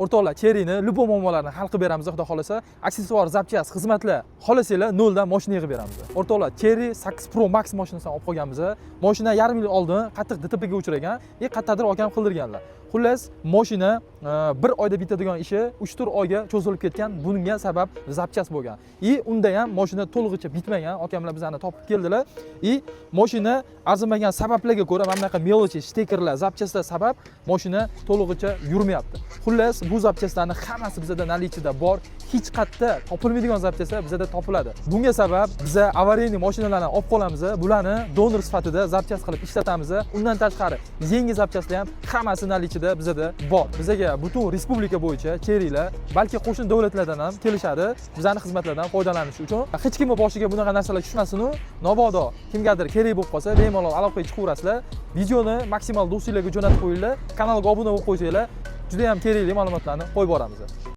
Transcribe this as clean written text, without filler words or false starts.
O'rtoqlar, Cherry'ni любой muammolarni hal qilib beramiz, xudo xolasa. Aksessuar, zapchast, xizmatlar xohlasanglar noldan mashina yig'ib beramiz. O'rtoqlar, Cherry 8 Pro Max mashinasini olib qolganmiz. Mashina yarim yil oldin qattiq DTPga uchragan, qayerdadir akam qildirganlar. Xullas, mashina bir oyda bitadigan ishi 3-4 oyga cho'zilib ketgan. Bunga sabab zapchast bo'lgan. Unda ham mashina to'lig'icha bitmagan. Akamlar bizani topib keldilar. Mashina arzimagan sabablarga ko'ra, mana bunaqa melochi, stikerlar, zapchastlar sabab mashina to'lig'icha yurmayapti. Xullas, bu zapchastlarning hammasi bizda nalichida bor. Hech qayerda topilmaydigan zapchastlar bizda topiladi. Bunga sabab biz avariyli mashinalarni olib qolamiz, bularni donor sifatida zapchast qilib ishlatamiz. Undan tashqari, yangi zapchastlar ham hammasi nalichida bizda bor. Bizga butun respublika bo'yicha Cherry'lar, balki qo'shni davlatlardan ham kelishadi, bizning xizmatlardan foydalanish uchun. Hech kimning boshiga bunaqa narsalar tushmasin-u, mabodo kimgadir kerak bo'lib qolsa, bemalol aloqaga chiqaverasizlar. Videoni maksimal do'stlarga jo'natib qo'yinglar, kanalga obuna bo'lib qo'ysanglar, juda ham kerakli ma'lumotlarni qo'yib boramiz.